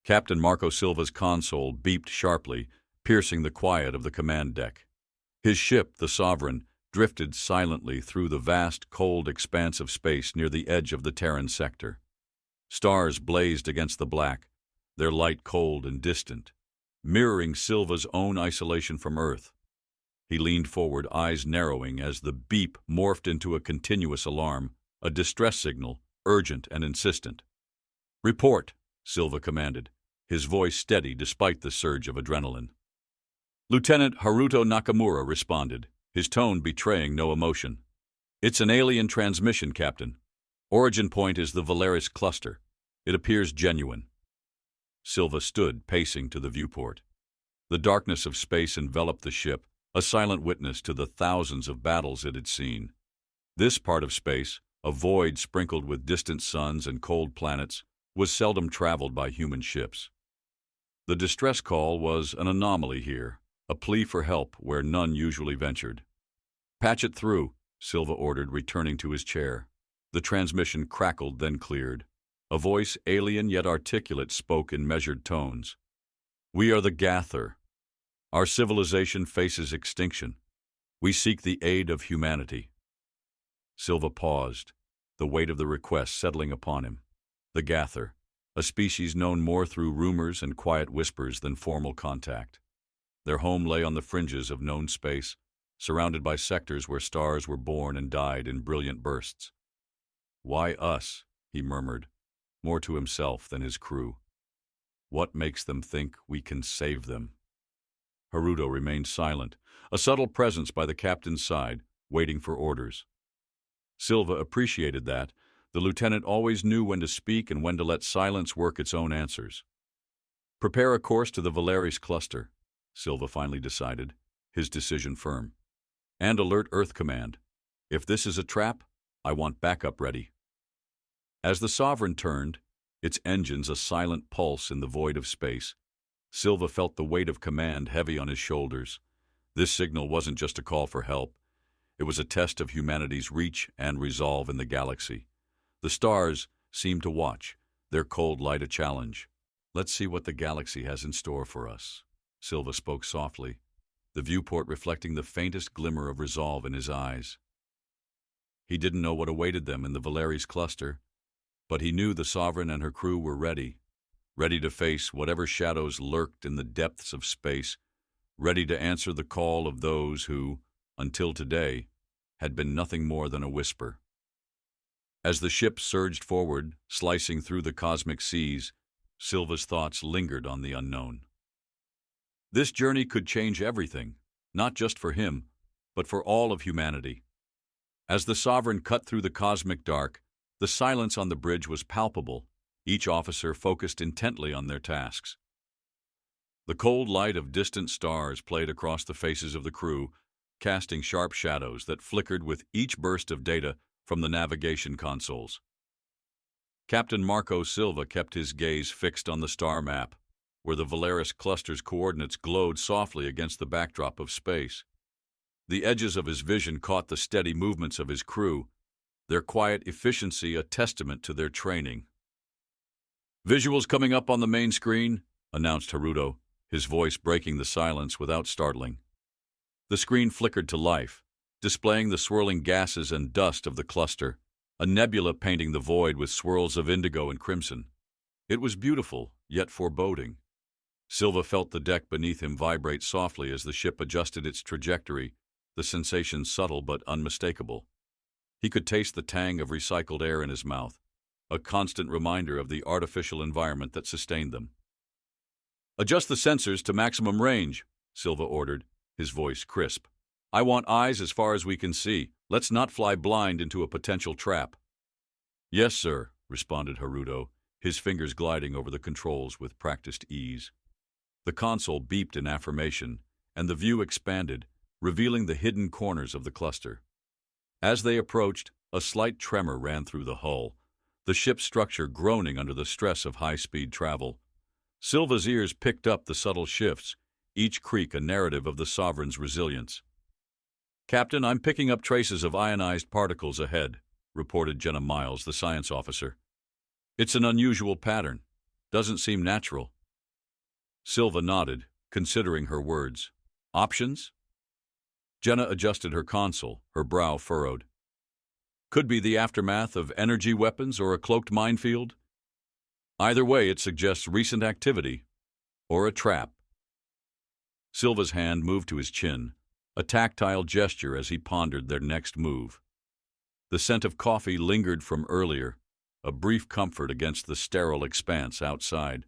Captain Marko Silva's console beeped sharply, piercing the quiet of the command deck. His ship, the Sovereign, drifted silently through the vast, cold expanse of space near the edge of the Terran sector. Stars blazed against the black, their light cold and distant, mirroring Silva's own isolation from Earth. He leaned forward, eyes narrowing as the beep morphed into a continuous alarm, a distress signal, urgent and insistent. "Report," Silva commanded, his voice steady despite the surge of adrenaline. Lieutenant Haruto Nakamura responded, his tone betraying no emotion. "It's an alien transmission, Captain. Origin point is the Valaris cluster. It appears genuine." Silva stood, pacing to the viewport. The darkness of space enveloped the ship, a silent witness to the thousands of battles it had seen. This part of space, a void sprinkled with distant suns and cold planets, was seldom traveled by human ships. The distress call was an anomaly here, a plea for help where none usually ventured. "Patch it through," Silva ordered, returning to his chair. The transmission crackled, then cleared. A voice, alien yet articulate, spoke in measured tones. "We are the Gath'or. Our civilization faces extinction. We seek the aid of humanity." Silva paused, the weight of the request settling upon him. The Gath'or, a species known more through rumors and quiet whispers than formal contact. Their home lay on the fringes of known space, surrounded by sectors where stars were born and died in brilliant bursts. "Why us?" he murmured, more to himself than his crew. "What makes them think we can save them?" Haruto remained silent, a subtle presence by the captain's side, waiting for orders. Silva appreciated that. The lieutenant always knew when to speak and when to let silence work its own answers. "Prepare a course to the Valaris cluster," Silva finally decided, his decision firm. "And alert Earth Command. If this is a trap, I want backup ready." As the Sovereign turned, its engines a silent pulse in the void of space, Silva felt the weight of command heavy on his shoulders. This signal wasn't just a call for help. It was a test of humanity's reach and resolve in the galaxy. The stars seemed to watch, their cold light a challenge. "Let's see what the galaxy has in store for us," Silva spoke softly, the viewport reflecting the faintest glimmer of resolve in his eyes. He didn't know what awaited them in the Valaris cluster, but he knew the Sovereign and her crew were ready to face whatever shadows lurked in the depths of space, ready to answer the call of those who, until today, had been nothing more than a whisper. As the ship surged forward, slicing through the cosmic seas, Silva's thoughts lingered on the unknown. This journey could change everything, not just for him, but for all of humanity. As the Sovereign cut through the cosmic dark, the silence on the bridge was palpable, each officer focused intently on their tasks. The cold light of distant stars played across the faces of the crew, casting sharp shadows that flickered with each burst of data from the navigation consoles. Captain Marko Silva kept his gaze fixed on the star map, where the Valaris cluster's coordinates glowed softly against the backdrop of space. The edges of his vision caught the steady movements of his crew, their quiet efficiency a testament to their training. "Visuals coming up on the main screen," announced Haruto, his voice breaking the silence without startling. The screen flickered to life, displaying the swirling gases and dust of the cluster, a nebula painting the void with swirls of indigo and crimson. It was beautiful, yet foreboding. Silva felt the deck beneath him vibrate softly as the ship adjusted its trajectory, the sensation subtle but unmistakable. He could taste the tang of recycled air in his mouth, a constant reminder of the artificial environment that sustained them. "Adjust the sensors to maximum range," Silva ordered, his voice crisp. "I want eyes as far as we can see. Let's not fly blind into a potential trap." "Yes, sir," responded Haruto, his fingers gliding over the controls with practiced ease. The console beeped in affirmation, and the view expanded, revealing the hidden corners of the cluster. As they approached, a slight tremor ran through the hull, the ship's structure groaning under the stress of high-speed travel. Silva's ears picked up the subtle shifts, each creak a narrative of the Sovereign's resilience. "Captain, I'm picking up traces of ionized particles ahead," reported Jenna Miles, the science officer. "It's an unusual pattern. Doesn't seem natural." Silva nodded, considering her words. Options? Jenna adjusted her console, her brow furrowed. Could be the aftermath of energy weapons or a cloaked minefield. Either way, it suggests recent activity, or a trap. Silva's hand moved to his chin, a tactile gesture as he pondered their next move. The scent of coffee lingered from earlier, a brief comfort against the sterile expanse outside.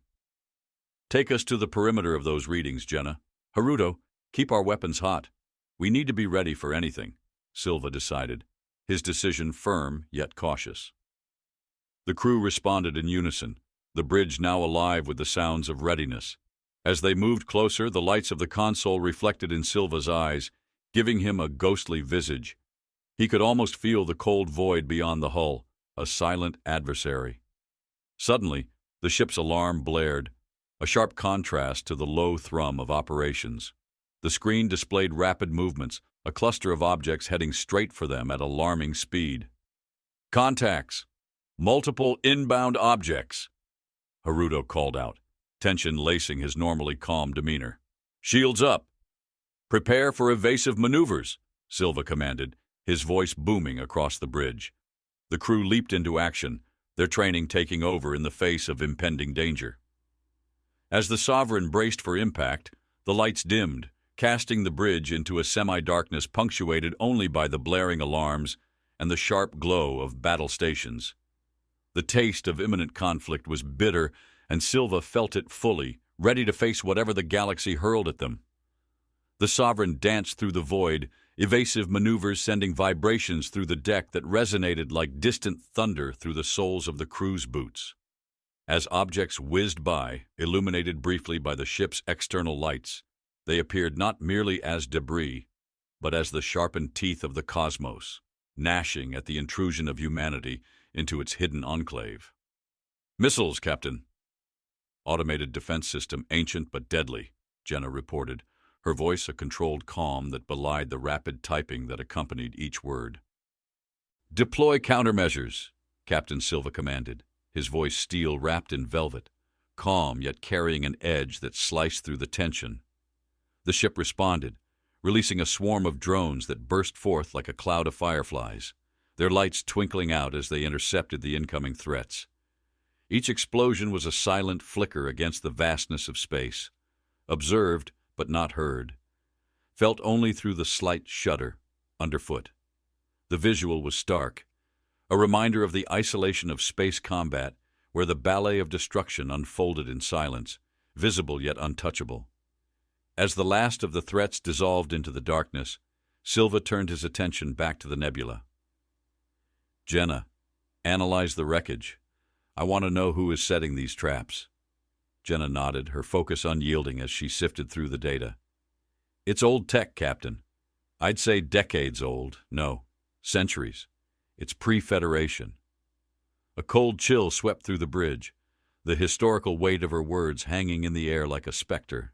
Take us to the perimeter of those readings, Jenna. Haruto, keep our weapons hot. We need to be ready for anything, Silva decided, his decision firm yet cautious. The crew responded in unison, the bridge now alive with the sounds of readiness. As they moved closer, the lights of the console reflected in Silva's eyes, giving him a ghostly visage. He could almost feel the cold void beyond the hull, a silent adversary. Suddenly, the ship's alarm blared, a sharp contrast to the low thrum of operations. The screen displayed rapid movements, a cluster of objects heading straight for them at alarming speed. Contacts! Multiple inbound objects! Haruto called out, tension lacing his normally calm demeanor. Shields up! Prepare for evasive maneuvers, Silva commanded, his voice booming across the bridge. The crew leaped into action, their training taking over in the face of impending danger. As the Sovereign braced for impact, the lights dimmed, casting the bridge into a semi-darkness punctuated only by the blaring alarms and the sharp glow of battle stations. The taste of imminent conflict was bitter, and Silva felt it fully, ready to face whatever the galaxy hurled at them. The Sovereign danced through the void, evasive maneuvers sending vibrations through the deck that resonated like distant thunder through the soles of the crew's boots. As objects whizzed by, illuminated briefly by the ship's external lights, they appeared not merely as debris, but as the sharpened teeth of the cosmos, gnashing at the intrusion of humanity into its hidden enclave. Missiles, Captain. Automated defense system, ancient but deadly, Jenna reported, her voice a controlled calm that belied the rapid typing that accompanied each word. Deploy countermeasures, Captain Silva commanded, his voice steel wrapped in velvet, calm yet carrying an edge that sliced through the tension. The ship responded, releasing a swarm of drones that burst forth like a cloud of fireflies, their lights twinkling out as they intercepted the incoming threats. Each explosion was a silent flicker against the vastness of space, observed but not heard, felt only through the slight shudder underfoot. The visual was stark, a reminder of the isolation of space combat where the ballet of destruction unfolded in silence, visible yet untouchable. As the last of the threats dissolved into the darkness, Silva turned his attention back to the nebula. Jenna, analyze the wreckage. I want to know who is setting these traps. Jenna nodded, her focus unyielding as she sifted through the data. It's old tech, Captain. I'd say decades old. No, centuries. It's pre-Federation. A cold chill swept through the bridge, the historical weight of her words hanging in the air like a specter.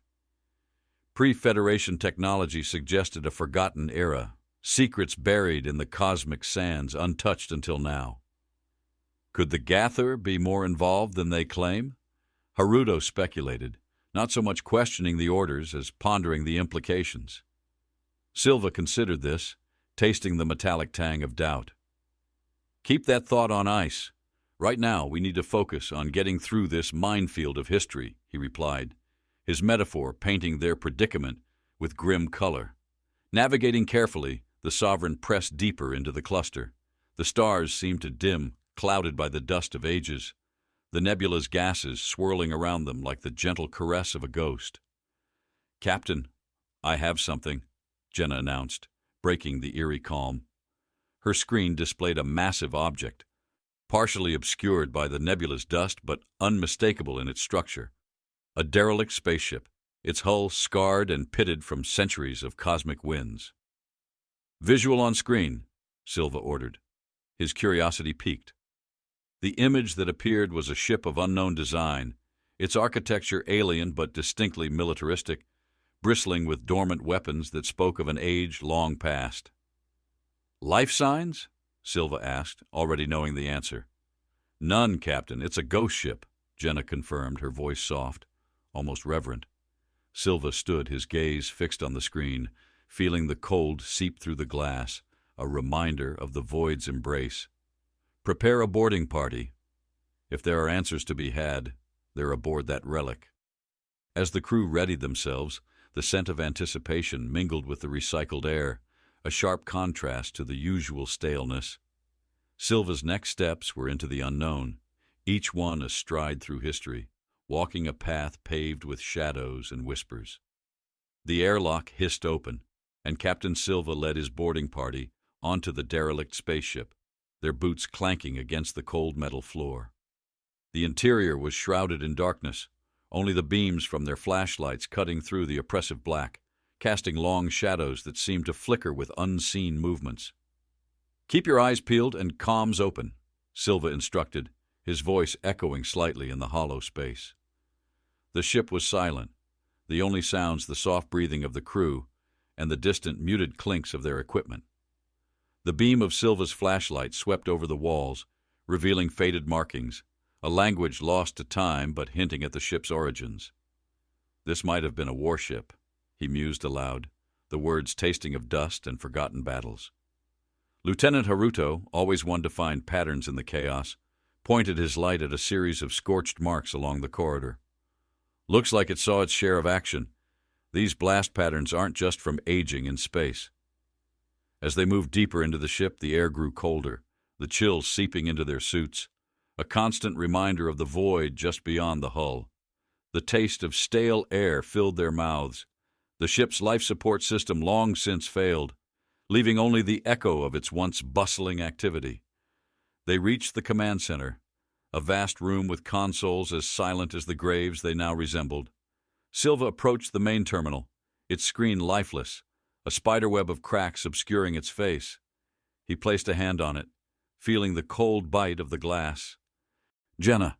Pre-Federation technology suggested a forgotten era, secrets buried in the cosmic sands, untouched until now. Could the Gath'or be more involved than they claim? Haruto speculated, not so much questioning the orders as pondering the implications. Silva considered this, tasting the metallic tang of doubt. Keep that thought on ice. Right now, we need to focus on getting through this minefield of history, he replied, his metaphor painting their predicament with grim color. Navigating carefully, the Sovereign pressed deeper into the cluster. The stars seemed to dim, clouded by the dust of ages, the nebula's gases swirling around them like the gentle caress of a ghost. Captain, I have something, Jenna announced, breaking the eerie calm. Her screen displayed a massive object, partially obscured by the nebula's dust but unmistakable in its structure. A derelict spaceship, its hull scarred and pitted from centuries of cosmic winds. Visual on screen, Silva ordered. His curiosity piqued. The image that appeared was a ship of unknown design, its architecture alien but distinctly militaristic, bristling with dormant weapons that spoke of an age long past. Life signs? Silva asked, already knowing the answer. None, Captain. It's a ghost ship, Jenna confirmed, her voice soft, almost reverent. Silva stood, his gaze fixed on the screen, feeling the cold seep through the glass, a reminder of the void's embrace. Prepare a boarding party. If there are answers to be had, they're aboard that relic. As the crew readied themselves, the scent of anticipation mingled with the recycled air, a sharp contrast to the usual staleness. Silva's next steps were into the unknown, each one a stride through history, walking a path paved with shadows and whispers. The airlock hissed open, and Captain Silva led his boarding party onto the derelict spaceship, their boots clanking against the cold metal floor. The interior was shrouded in darkness, only the beams from their flashlights cutting through the oppressive black, casting long shadows that seemed to flicker with unseen movements. "Keep your eyes peeled and comms open," Silva instructed, his voice echoing slightly in the hollow space. The ship was silent, the only sounds the soft breathing of the crew and the distant muted clinks of their equipment. The beam of Silva's flashlight swept over the walls, revealing faded markings, a language lost to time but hinting at the ship's origins. This might have been a warship, he mused aloud, the words tasting of dust and forgotten battles. Lieutenant Haruto, always one to find patterns in the chaos, pointed his light at a series of scorched marks along the corridor. "Looks like it saw its share of action. These blast patterns aren't just from aging in space." As they moved deeper into the ship, the air grew colder, the chills seeping into their suits, a constant reminder of the void just beyond the hull. The taste of stale air filled their mouths. The ship's life support system long since failed, leaving only the echo of its once bustling activity. They reached the command center, a vast room with consoles as silent as the graves they now resembled. Silva approached the main terminal, its screen lifeless, a spiderweb of cracks obscuring its face. He placed a hand on it, feeling the cold bite of the glass. "Jenna,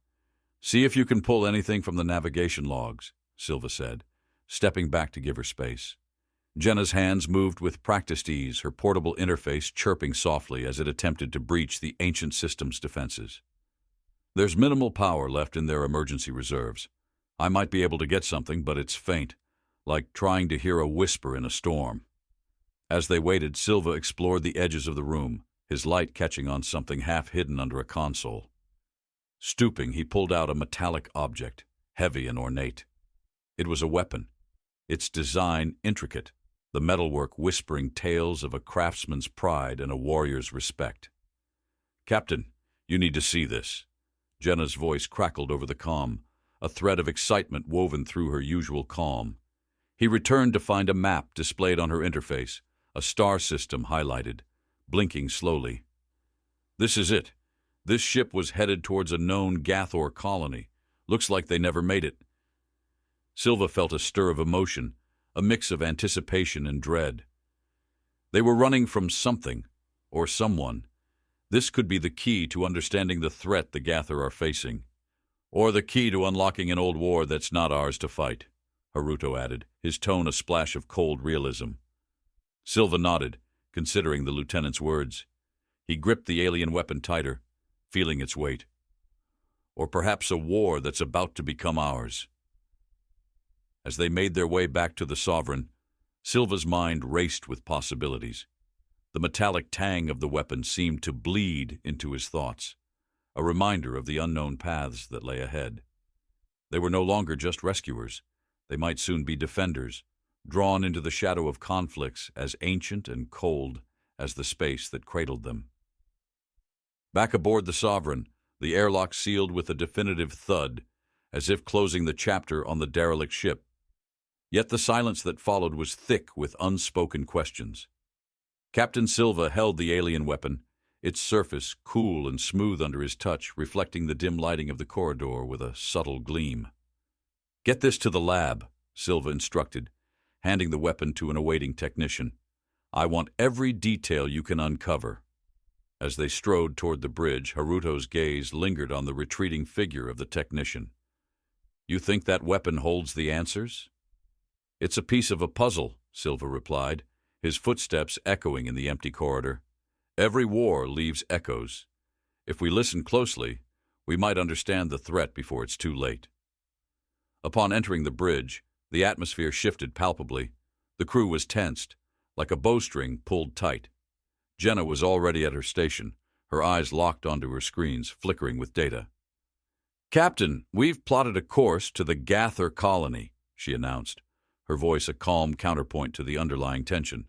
see if you can pull anything from the navigation logs," Silva said, stepping back to give her space. Jenna's hands moved with practiced ease, her portable interface chirping softly as it attempted to breach the ancient system's defenses. "There's minimal power left in their emergency reserves. I might be able to get something, but it's faint, like trying to hear a whisper in a storm." As they waited, Silva explored the edges of the room, his light catching on something half hidden under a console. Stooping, he pulled out a metallic object, heavy and ornate. It was a weapon, its design intricate, the metalwork whispering tales of a craftsman's pride and a warrior's respect. "Captain, you need to see this." Jenna's voice crackled over the comm, a thread of excitement woven through her usual calm. He returned to find a map displayed on her interface, a star system highlighted, blinking slowly. "This is it. This ship was headed towards a known Gath'or colony. Looks like they never made it." Silva felt a stir of emotion, a mix of anticipation and dread. They were running from something, or someone. This could be the key to understanding the threat the Gath'or are facing, or the key to unlocking an old war that's not ours to fight, Haruto added, his tone a splash of cold realism. Silva nodded, considering the lieutenant's words. He gripped the alien weapon tighter, feeling its weight. Or perhaps a war that's about to become ours. As they made their way back to the Sovereign, Silva's mind raced with possibilities. The metallic tang of the weapon seemed to bleed into his thoughts, a reminder of the unknown paths that lay ahead. They were no longer just rescuers. They might soon be defenders, drawn into the shadow of conflicts as ancient and cold as the space that cradled them. Back aboard the Sovereign, the airlock sealed with a definitive thud, as if closing the chapter on the derelict ship. Yet the silence that followed was thick with unspoken questions. Captain Silva held the alien weapon, its surface cool and smooth under his touch, reflecting the dim lighting of the corridor with a subtle gleam. "Get this to the lab," Silva instructed, handing the weapon to an awaiting technician. "I want every detail you can uncover." As they strode toward the bridge, Haruto's gaze lingered on the retreating figure of the technician. "You think that weapon holds the answers?" "It's a piece of a puzzle," Silva replied, his footsteps echoing in the empty corridor. "Every war leaves echoes. If we listen closely, we might understand the threat before it's too late." Upon entering the bridge, The atmosphere shifted palpably. The crew was tensed, like a bowstring pulled tight. Jenna was already at her station, her eyes locked onto her screens, flickering with data. "Captain, we've plotted a course to the Gath'or colony," she announced, her voice a calm counterpoint to the underlying tension.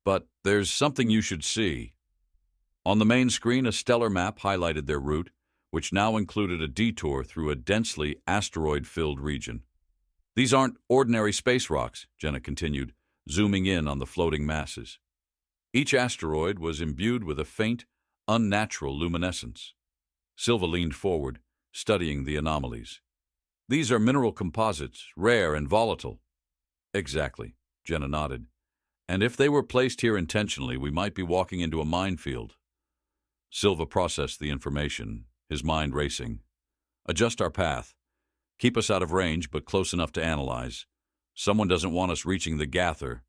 "But there's something you should see." On the main screen, a stellar map highlighted their route, which now included a detour through a densely asteroid-filled region. "These aren't ordinary space rocks," Jenna continued, zooming in on the floating masses. Each asteroid was imbued with a faint, unnatural luminescence. Silva leaned forward, studying the anomalies. "These are mineral composites, rare and volatile." "Exactly," Jenna nodded. "And if they were placed here intentionally, we might be walking into a minefield." Silva processed the information, his mind racing. "Adjust our path. Keep us out of range, but close enough to analyze. Someone doesn't want us reaching the Gath'or."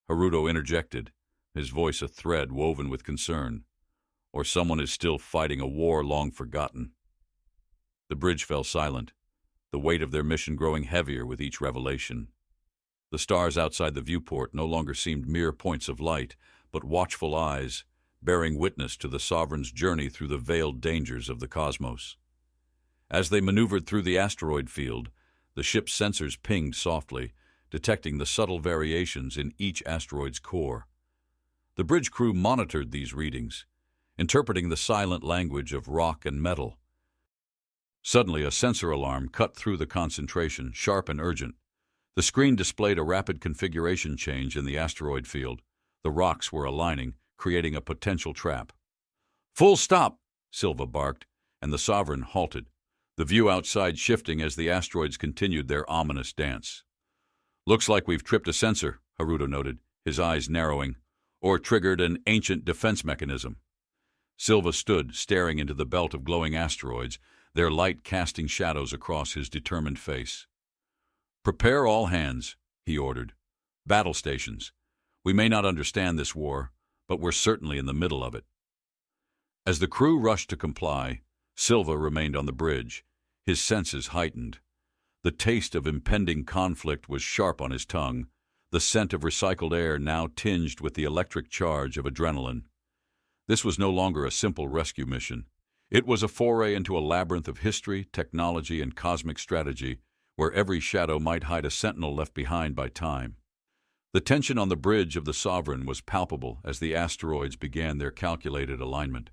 Haruto interjected, his voice a thread woven with concern. "Or someone is still fighting a war long forgotten." The bridge fell silent, the weight of their mission growing heavier with each revelation. The stars outside the viewport no longer seemed mere points of light, but watchful eyes, bearing witness to the Sovereign's journey through the veiled dangers of the cosmos. As they maneuvered through the asteroid field, the ship's sensors pinged softly, detecting the subtle variations in each asteroid's core. The bridge crew monitored these readings, interpreting the silent language of rock and metal. Suddenly, a sensor alarm cut through the concentration, sharp and urgent. The screen displayed a rapid configuration change in the asteroid field. The rocks were aligning, creating a potential trap. "Full stop!" Silva barked, and the Sovereign halted, the view outside shifting as the asteroids continued their ominous dance. "Looks like we've tripped a sensor," Haruto noted, his eyes narrowing, "or triggered an ancient defense mechanism." Silva stood, staring into the belt of glowing asteroids, their light casting shadows across his determined face. "Prepare all hands," he ordered. "Battle stations. We may not understand this war, but we're certainly in the middle of it." As the crew rushed to comply, Silva remained on the bridge, his senses heightened. The taste of impending conflict was sharp on his tongue, the scent of recycled air now tinged with the electric charge of adrenaline. This was no longer a simple rescue mission. It was a foray into a labyrinth of history, technology, and cosmic strategy, where every shadow might hide a sentinel left behind by time. The tension on the bridge of the Sovereign was palpable as the asteroids began their calculated alignment.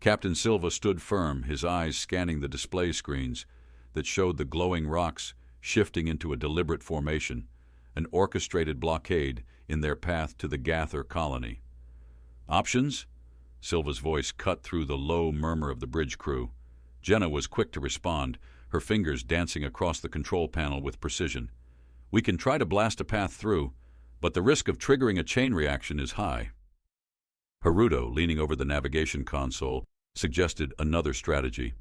Captain Silva stood firm, his eyes scanning the display screens that showed the glowing rocks shifting into a deliberate formation, an orchestrated blockade in their path to the Gath'or colony. "Options?" Silva's voice cut through the low murmur of the bridge crew. Jenna was quick to respond, her fingers dancing across the control panel with precision. "We can try to blast a path through, but the risk of triggering a chain reaction is high." Haruto, leaning over the navigation console, suggested another strategy.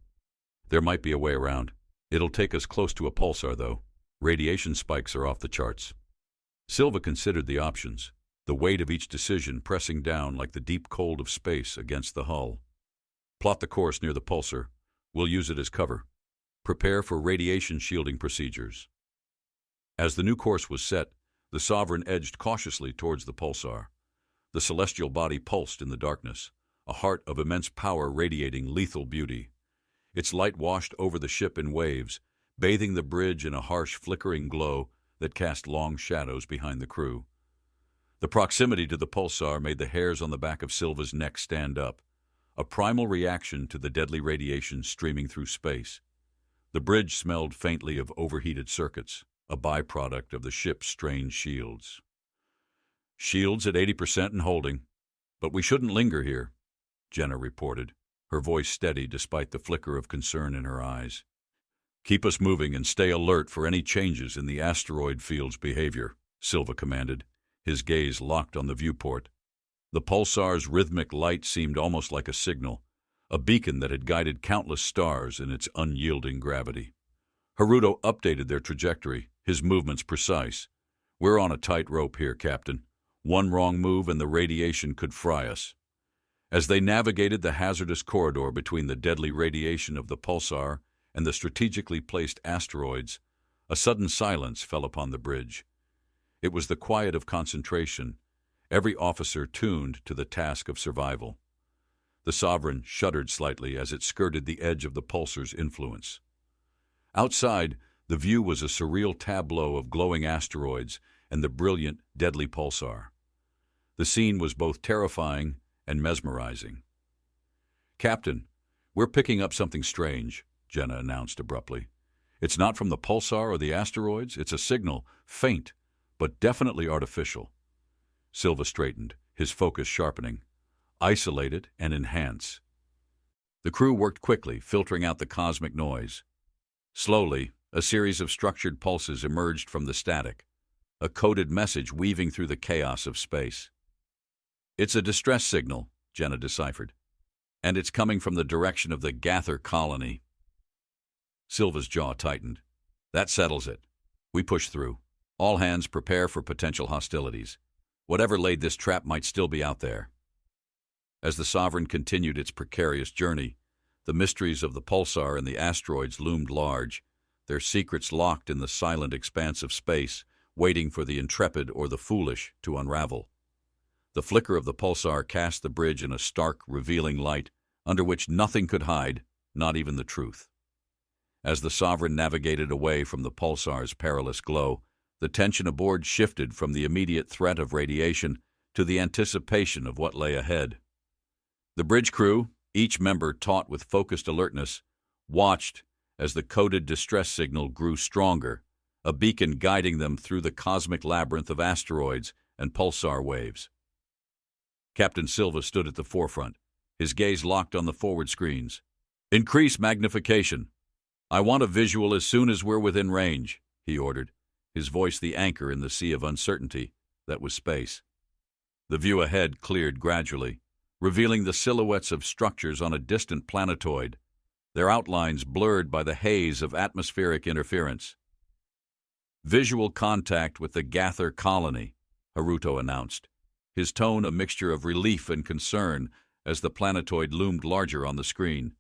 "There might be a way around. It'll take us close to a pulsar, though. Radiation spikes are off the charts." Silva considered the options, the weight of each decision pressing down like the deep cold of space against the hull. "Plot the course near the pulsar. We'll use it as cover. Prepare for radiation shielding procedures." As the new course was set, the Sovereign edged cautiously towards the pulsar. The celestial body pulsed in the darkness, a heart of immense power radiating lethal beauty. Its light washed over the ship in waves, bathing the bridge in a harsh, flickering glow that cast long shadows behind the crew. The proximity to the pulsar made the hairs on the back of Silva's neck stand up, a primal reaction to the deadly radiation streaming through space. The bridge smelled faintly of overheated circuits, a byproduct of the ship's strange shields. "Shields at 80% and holding, but we shouldn't linger here," Jenna reported, her voice steady despite the flicker of concern in her eyes. "Keep us moving and stay alert for any changes in the asteroid field's behavior," Silva commanded, his gaze locked on the viewport. The pulsar's rhythmic light seemed almost like a signal, a beacon that had guided countless stars in its unyielding gravity. Haruto updated their trajectory, his movements precise. "We're on a tight rope here, Captain. One wrong move and the radiation could fry us." As they navigated the hazardous corridor between the deadly radiation of the pulsar and the strategically placed asteroids, A sudden silence fell upon the bridge. It was the quiet of concentration, every officer tuned to the task of survival. The Sovereign shuddered slightly as it skirted the edge of the pulsar's influence. Outside, the view was a surreal tableau of glowing asteroids and the brilliant, deadly pulsar. The scene was both terrifying and mesmerizing. "Captain, we're picking up something strange," Jenna announced abruptly. "It's not from the pulsar or the asteroids. It's a signal, faint, but definitely artificial." Silva straightened, his focus sharpening. "Isolate it and enhance." The crew worked quickly, filtering out the cosmic noise. Slowly, a series of structured pulses emerged from the static, a coded message weaving through the chaos of space. "It's a distress signal," Jenna deciphered, "and it's coming from the direction of the Gath'or colony." Silva's jaw tightened. "That settles it. We push through. All hands prepare for potential hostilities. Whatever laid this trap might still be out there." As the Sovereign continued its precarious journey, the mysteries of the pulsar and the asteroids loomed large, their secrets locked in the silent expanse of space, waiting for the intrepid or the foolish to unravel. The flicker of the pulsar cast the bridge in a stark, revealing light, under which nothing could hide, not even the truth. As the Sovereign navigated away from the pulsar's perilous glow, the tension aboard shifted from the immediate threat of radiation to the anticipation of what lay ahead. The bridge crew, each member taut with focused alertness, watched as the coded distress signal grew stronger, a beacon guiding them through the cosmic labyrinth of asteroids and pulsar waves. Captain Silva stood at the forefront, his gaze locked on the forward screens. "Increase magnification. I want a visual as soon as we're within range," he ordered, his voice the anchor in the sea of uncertainty that was space. The view ahead cleared gradually, revealing the silhouettes of structures on a distant planetoid, their outlines blurred by the haze of atmospheric interference. "Visual contact with the Gath'or colony," Haruto announced, his tone a mixture of relief and concern as the planetoid loomed larger on the screen.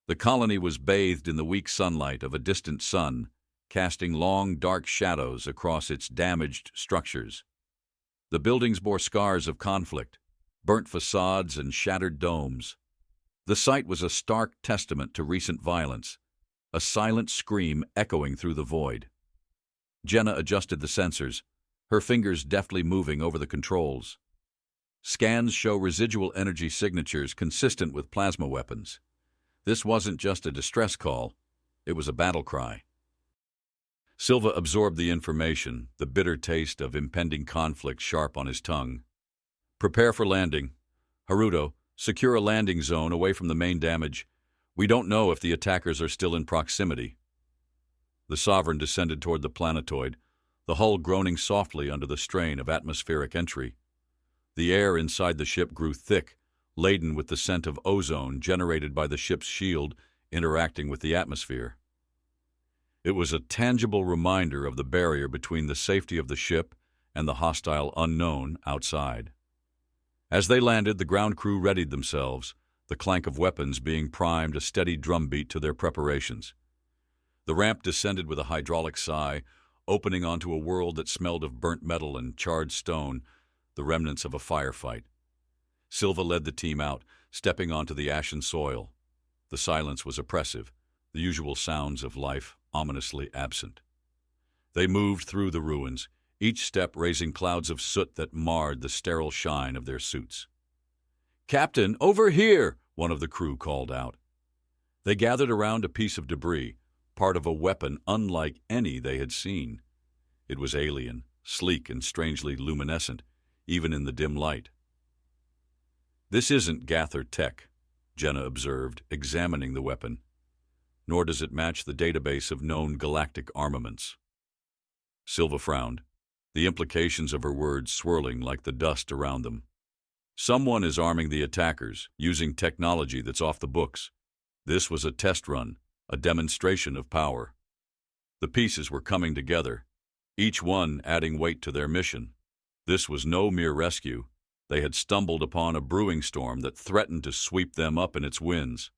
The colony was bathed in the weak sunlight of a distant sun, casting long, dark shadows across its damaged structures. The buildings bore scars of conflict, burnt facades and shattered domes. The sight was a stark testament to recent violence, a silent scream echoing through the void. Jenna adjusted the sensors, her fingers deftly moving over the controls. Scans show residual energy signatures consistent with plasma weapons. This wasn't just a distress call, it was a battle cry. Silva absorbed the information, the bitter taste of impending conflict sharp on his tongue. "Prepare for landing. Haruto, secure a landing zone away from the main damage. We don't know if the attackers are still in proximity." The Sovereign descended toward the planetoid, the hull groaning softly under the strain of atmospheric entry. The air inside the ship grew thick, laden with the scent of ozone generated by the ship's shield interacting with the atmosphere. It was a tangible reminder of the barrier between the safety of the ship and the hostile unknown outside. As they landed, the ground crew readied themselves, the clank of weapons being primed a steady drumbeat to their preparations. The ramp descended with a hydraulic sigh, opening onto a world that smelled of burnt metal and charred stone, the remnants of a firefight. Silva led the team out, stepping onto the ashen soil. The silence was oppressive, the usual sounds of life ominously absent. They moved through the ruins, each step raising clouds of soot that marred the sterile shine of their suits. "Captain, over here!" one of the crew called out. They gathered around a piece of debris, part of a weapon unlike any they had seen. It was alien, sleek and strangely luminescent, even in the dim light. "This isn't Gath'or tech," Jenna observed, examining the weapon. "Nor does it match the database of known galactic armaments." Silva frowned, the implications of her words swirling like the dust around them. "Someone is arming the attackers, using technology that's off the books. This was a test run, a demonstration of power." The pieces were coming together, each one adding weight to their mission. This was no mere rescue. They had stumbled upon a brewing storm that threatened to sweep them up in its winds.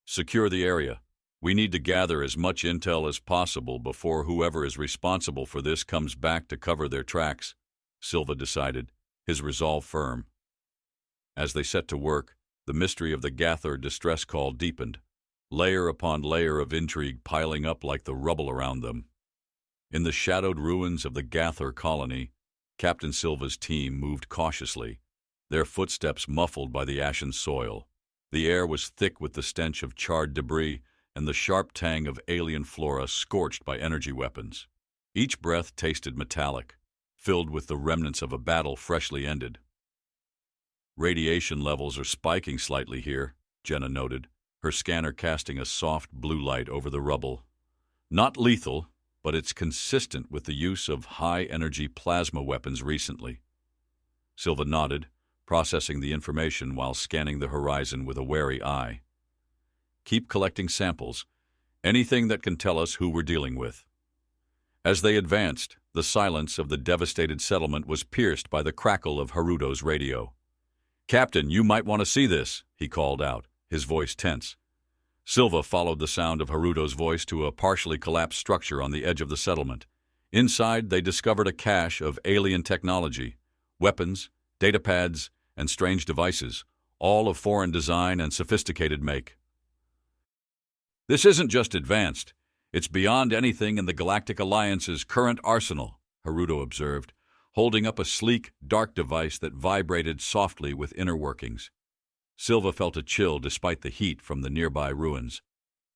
"Secure the area. We need to gather as much intel as possible before whoever is responsible for this comes back to cover their tracks, Silva decided, his resolve firm. As they set to work, the mystery of the Gath'or distress call deepened, layer upon layer of intrigue piling up like the rubble around them. In the shadowed ruins of the Gath'or colony, Captain Silva's team moved cautiously, their footsteps muffled by the ashen soil. The air was thick with the stench of charred debris and the sharp tang of alien flora scorched by energy weapons. Each breath tasted metallic, filled with the remnants of a battle freshly ended. Radiation levels are spiking slightly here, Jenna noted, her scanner casting a soft blue light over the rubble. Not lethal, but it's consistent with the use of high-energy plasma weapons recently. Silva nodded, processing the information while scanning the horizon with a wary eye. Keep collecting samples, anything that can tell us who we're dealing with. As they advanced, the silence of the devastated settlement was pierced by the crackle of Haruto's radio. "Captain, you might want to see this," he called out, his voice tense. Silva followed the sound of Haruto's voice to a partially collapsed structure on the edge of the settlement. Inside, they discovered a cache of alien technology, weapons, datapads, and strange devices, all of foreign design and sophisticated make. "This isn't just advanced. It's beyond anything in the Galactic Alliance's current arsenal," Haruto observed, holding up a sleek, dark device that vibrated softly with inner workings. Silva felt a chill despite the heat from the nearby ruins.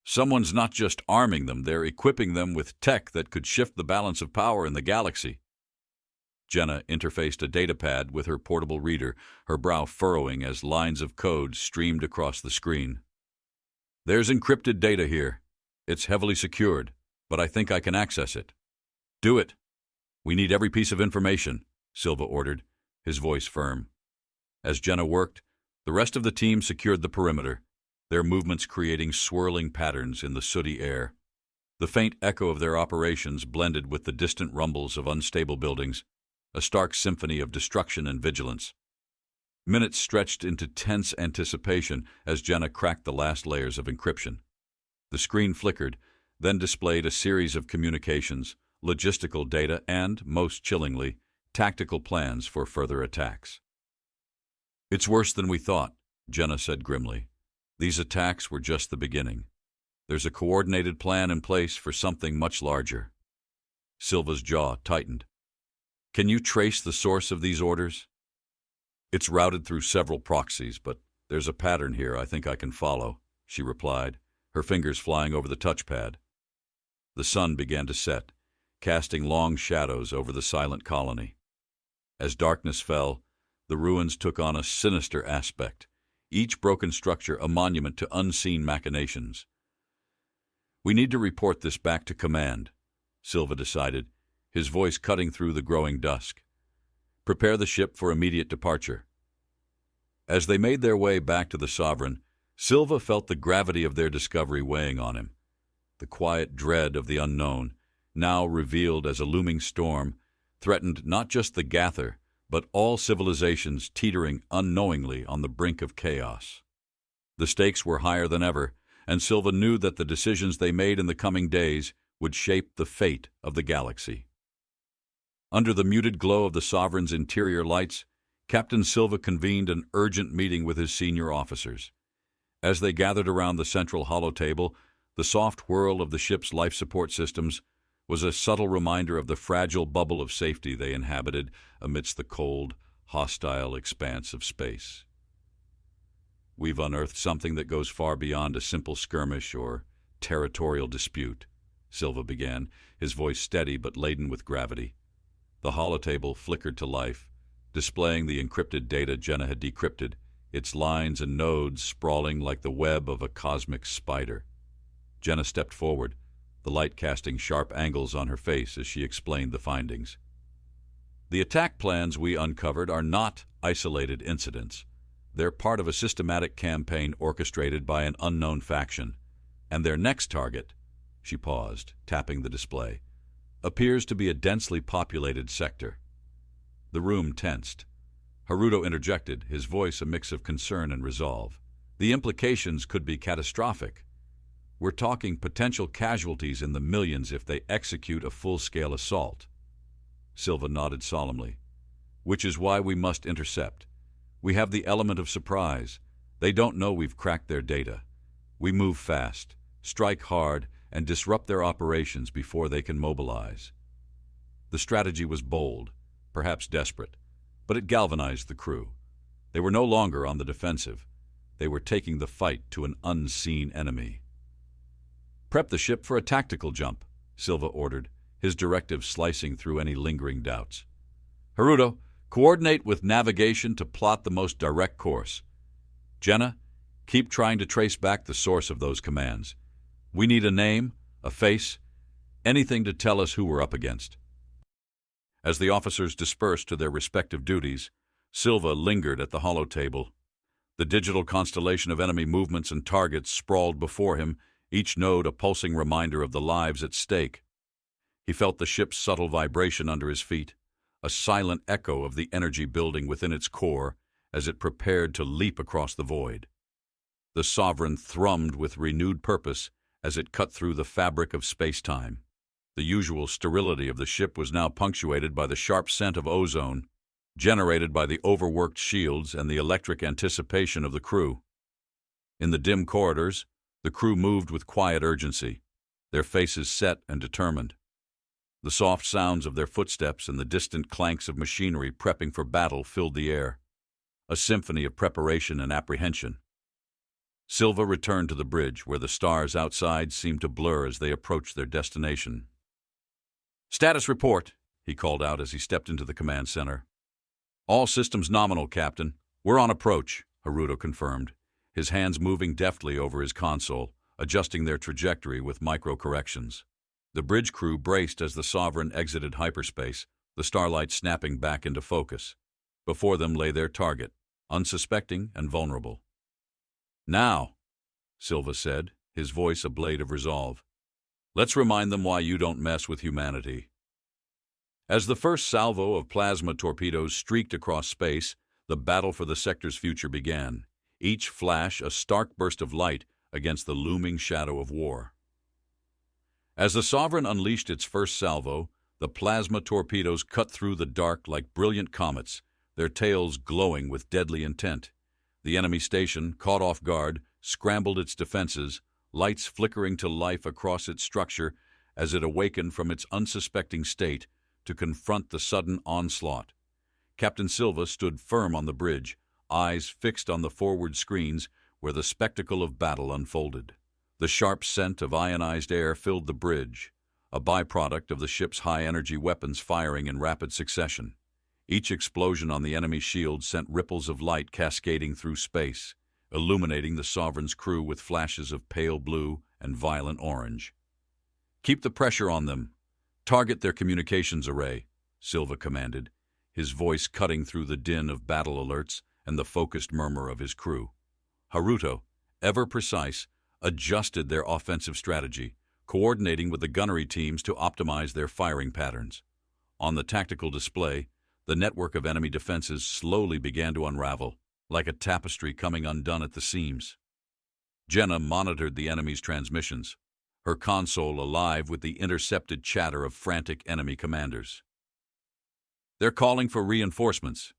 Someone's not just arming them, they're equipping them with tech that could shift the balance of power in the galaxy. Jenna interfaced a datapad with her portable reader, her brow furrowing as lines of code streamed across the screen. "There's encrypted data here. It's heavily secured, but I think I can access it." "Do it. We need every piece of information," Silva ordered, his voice firm. As Jenna worked, the rest of the team secured the perimeter, their movements creating swirling patterns in the sooty air. The faint echo of their operations blended with the distant rumbles of unstable buildings, a stark symphony of destruction and vigilance. Minutes stretched into tense anticipation as Jenna cracked the last layers of encryption. The screen flickered, then displayed a series of communications, logistical data, and, most chillingly, tactical plans for further attacks. "It's worse than we thought," Jenna said grimly. "These attacks were just the beginning. There's a coordinated plan in place for something much larger." Silva's jaw tightened. "Can you trace the source of these orders?" "It's routed through several proxies, but there's a pattern here I think I can follow," she replied, her fingers flying over the touchpad. The sun began to set, casting long shadows over the silent colony. As darkness fell, the ruins took on a sinister aspect, each broken structure a monument to unseen machinations. "We need to report this back to command," Silva decided, his voice cutting through the growing dusk. "Prepare the ship for immediate departure." As they made their way back to the Sovereign, Silva felt the gravity of their discovery weighing on him. The quiet dread of the unknown, now revealed as a looming storm, threatened not just the Gath'or, but all civilizations teetering unknowingly on the brink of chaos. The stakes were higher than ever, and Silva knew that the decisions they made in the coming days would shape the fate of the galaxy. Under the muted glow of the Sovereign's interior lights, Captain Silva convened an urgent meeting with his senior officers. As they gathered around the central holotable, the soft whirl of the ship's life support systems was a subtle reminder of the fragile bubble of safety they inhabited amidst the cold, hostile expanse of space. "We've unearthed something that goes far beyond a simple skirmish or territorial dispute," Silva began, his voice steady but laden with gravity. The holotable flickered to life, displaying the encrypted data Jenna had decrypted, its lines and nodes sprawling like the web of a cosmic spider. Jenna stepped forward, the light casting sharp angles on her face as she explained the findings. "The attack plans we uncovered are not isolated incidents. They're part of a systematic campaign orchestrated by an unknown faction, and their next target," she paused, tapping the display, "appears to be a densely populated sector." The room tensed. Haruto interjected, his voice a mix of concern and resolve. "The implications could be catastrophic. We're talking potential casualties in the millions if they execute a full-scale assault. Silva nodded solemnly. Which is why we must intercept. We have the element of surprise. They don't know we've cracked their data. We move fast, strike hard, and disrupt their operations before they can mobilize. The strategy was bold, perhaps desperate, but it galvanized the crew. They were no longer on the defensive. They were taking the fight to an unseen enemy. Prep the ship for a tactical jump, Silva ordered, his directive slicing through any lingering doubts. Haruto, coordinate with navigation to plot the most direct course. Jenna, keep trying to trace back the source of those commands. We need a name, a face, anything to tell us who we're up against. As the officers dispersed to their respective duties, Silva lingered at the holotable. The digital constellation of enemy movements and targets sprawled before him, each node a pulsing reminder of the lives at stake. He felt the ship's subtle vibration under his feet, a silent echo of the energy building within its core as it prepared to leap across the void. The Sovereign thrummed with renewed purpose as it cut through the fabric of space-time. The usual sterility of the ship was now punctuated by the sharp scent of ozone, generated by the overworked shields and the electric anticipation of the crew. In the dim corridors, the crew moved with quiet urgency, their faces set and determined. The soft sounds of their footsteps and the distant clanks of machinery prepping for battle filled the air, a symphony of preparation and apprehension. Silva returned to the bridge, where the stars outside seemed to blur as they approached their destination. "Status report," he called out as he stepped into the command center. "All systems nominal, Captain. We're on approach," Haruto confirmed, his hands moving deftly over his console, adjusting their trajectory with micro-corrections. The bridge crew braced as the Sovereign exited hyperspace, the starlight snapping back into focus. Before them lay their target, unsuspecting and vulnerable. "Now," Silva said, his voice a blade of resolve, "let's remind them why you don't mess with humanity." As the first salvo of plasma torpedoes streaked across space, the battle for the sector's future began, each flash a stark burst of light against the looming shadow of war. As the Sovereign unleashed its first salvo, the plasma torpedoes cut through the dark like brilliant comets, their tails glowing with deadly intent. The enemy station, caught off guard, scrambled its defenses, lights flickering to life across its structure as it awakened from its unsuspecting state to confront the sudden onslaught. Captain Silva stood firm on the bridge, eyes fixed on the forward screens where the spectacle of battle unfolded. The sharp scent of ionized air filled the bridge, a byproduct of the ship's high-energy weapons firing in rapid succession. Each explosion on the enemy shield sent ripples of light cascading through space, illuminating the Sovereign's crew with flashes of pale blue and violent orange. "Keep the pressure on them. Target their communications array," Silva commanded, his voice cutting through the din of battle alerts and the focused murmur of his crew. Haruto, ever precise, adjusted their offensive strategy, coordinating with the gunnery teams to optimize their firing patterns. On the tactical display, the network of enemy defenses slowly began to unravel, like a tapestry coming undone at the seams. Jenna monitored the enemy's transmissions, her console alive with the intercepted chatter of frantic enemy commanders. "They're calling for reinforcements,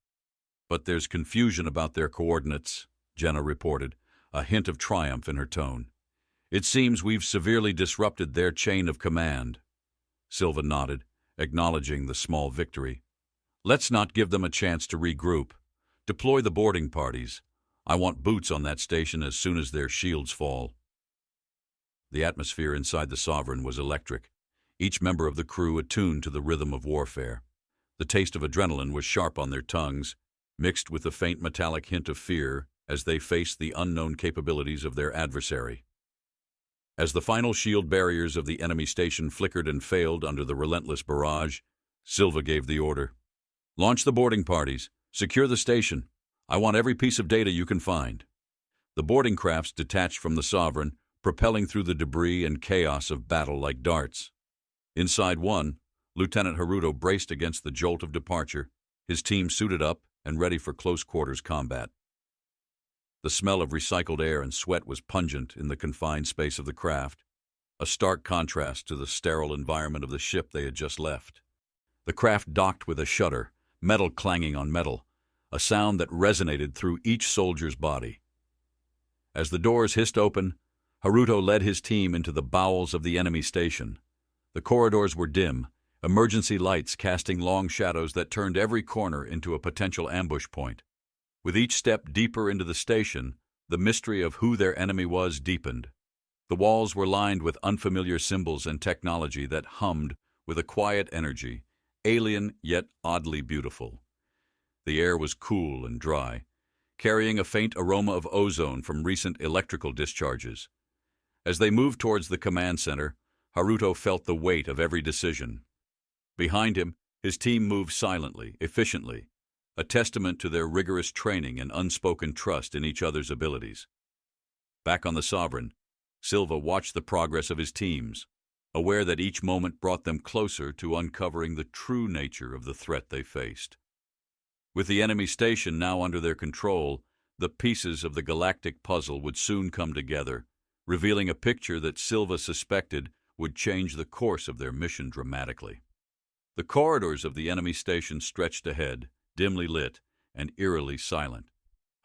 but there's confusion about their coordinates," Jenna reported, a hint of triumph in her tone. "It seems we've severely disrupted their chain of command." Silva nodded, acknowledging the small victory. "Let's not give them a chance to regroup. Deploy the boarding parties. I want boots on that station as soon as their shields fall." The atmosphere inside the Sovereign was electric, each member of the crew attuned to the rhythm of warfare. The taste of adrenaline was sharp on their tongues, mixed with the faint metallic hint of fear as they faced the unknown capabilities of their adversary. As the final shield barriers of the enemy station flickered and failed under the relentless barrage, Silva gave the order. "Launch the boarding parties. Secure the station. I want every piece of data you can find." The boarding crafts detached from the Sovereign, propelling through the debris and chaos of battle like darts. Inside one, Lieutenant Haruto braced against the jolt of departure, his team suited up and ready for close-quarters combat. The smell of recycled air and sweat was pungent in the confined space of the craft, a stark contrast to the sterile environment of the ship they had just left. The craft docked with a shudder, metal clanging on metal, a sound that resonated through each soldier's body. As the doors hissed open, Haruto led his team into the bowels of the enemy station. The corridors were dim, emergency lights casting long shadows that turned every corner into a potential ambush point. With each step deeper into the station, the mystery of who their enemy was deepened. The walls were lined with unfamiliar symbols and technology that hummed with a quiet energy, alien yet oddly beautiful. The air was cool and dry, carrying a faint aroma of ozone from recent electrical discharges. As they moved towards the command center, Haruto felt the weight of every decision. Behind him, his team moved silently, efficiently, a testament to their rigorous training and unspoken trust in each other's abilities. Back on the Sovereign, Silva watched the progress of his teams, aware that each moment brought them closer to uncovering the true nature of the threat they faced. With the enemy station now under their control, the pieces of the galactic puzzle would soon come together, revealing a picture that Silva suspected would change the course of their mission dramatically. The corridors of the enemy station stretched ahead, dimly lit and eerily silent.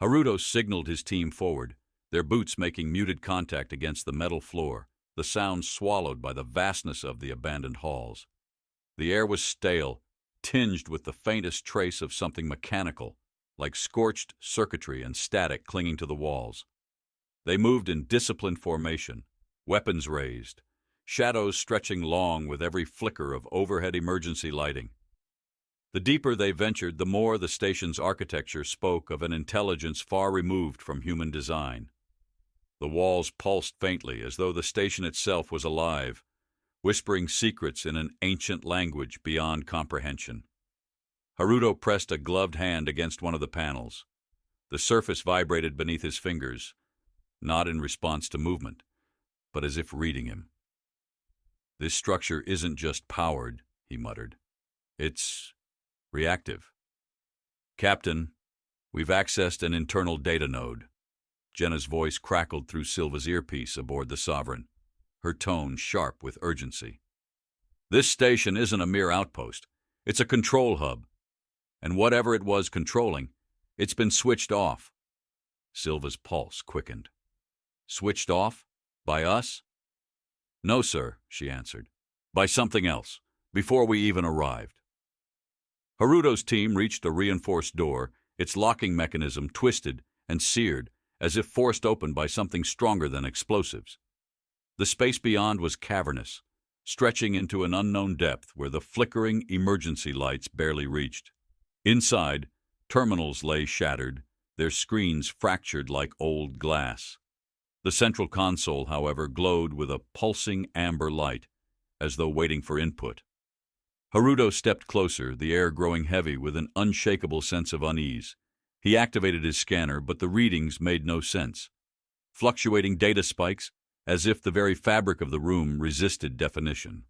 Haruto signaled his team forward, their boots making muted contact against the metal floor, the sound swallowed by the vastness of the abandoned halls. The air was stale, tinged with the faintest trace of something mechanical, like scorched circuitry and static clinging to the walls. They moved in disciplined formation, weapons raised, shadows stretching long with every flicker of overhead emergency lighting. The deeper they ventured, the more the station's architecture spoke of an intelligence far removed from human design. The walls pulsed faintly, as though the station itself was alive, whispering secrets in an ancient language beyond comprehension. Haruto pressed a gloved hand against one of the panels. The surface vibrated beneath his fingers, not in response to movement, but as if reading him. "This structure isn't just powered," he muttered. "It's reactive. Captain, we've accessed an internal data node." Jenna's voice crackled through Silva's earpiece aboard the Sovereign, her tone sharp with urgency. "This station isn't a mere outpost. It's a control hub. And whatever it was controlling, it's been switched off." Silva's pulse quickened. "Switched off? By us?" "No, sir," she answered. "By something else, before we even arrived." Haruto's team reached a reinforced door, its locking mechanism twisted and seared, as if forced open by something stronger than explosives. The space beyond was cavernous, stretching into an unknown depth where the flickering emergency lights barely reached. Inside, terminals lay shattered, their screens fractured like old glass. The central console, however, glowed with a pulsing amber light, as though waiting for input. Haruto stepped closer, the air growing heavy with an unshakable sense of unease. He activated his scanner, but the readings made no sense. Fluctuating data spikes, as if the very fabric of the room resisted definition.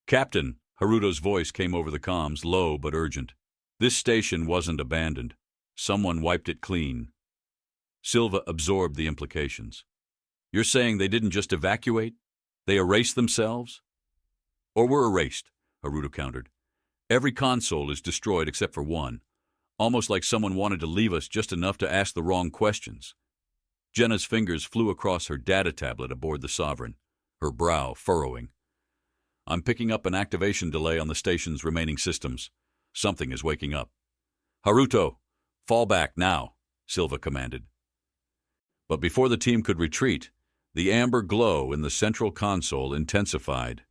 "Captain," Haruto's voice came over the comms, low but urgent. "This station wasn't abandoned. Someone wiped it clean." Silva absorbed the implications. "You're saying they didn't just evacuate? They erased themselves?" "Or were erased," Haruto countered. "Every console is destroyed except for one, almost like someone wanted to leave us just enough to ask the wrong questions." Jenna's fingers flew across her data tablet aboard the Sovereign, her brow furrowing. "I'm picking up an activation delay on the station's remaining systems. Something is waking up." "Haruto, fall back now," Silva commanded. But before the team could retreat, the amber glow in the central console intensified.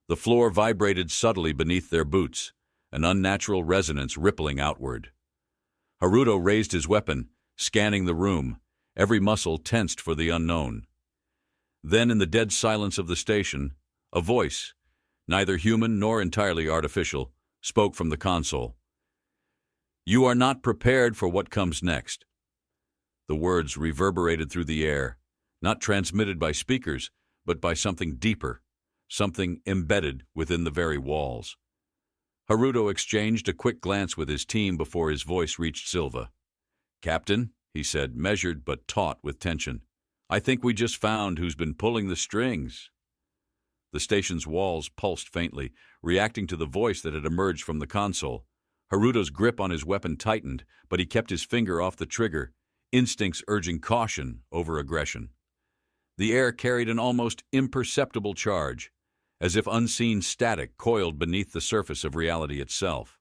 The floor vibrated subtly beneath their boots, an unnatural resonance rippling outward. Haruto raised his weapon, scanning the room, every muscle tensed for the unknown. Then, in the dead silence of the station, a voice, neither human nor entirely artificial, spoke from the console. "You are not prepared for what comes next." The words reverberated through the air, not transmitted by speakers, but by something deeper, something embedded within the very walls. Haruto exchanged a quick glance with his team before his voice reached Silva. "Captain, he said, measured but taut with tension. "I think we just found who's been pulling the strings." The station's walls pulsed faintly, reacting to the voice that had emerged from the console. Haruto's grip on his weapon tightened, but he kept his finger off the trigger, instincts urging caution over aggression. The air carried an almost imperceptible charge, as if unseen static coiled beneath the surface of reality itself.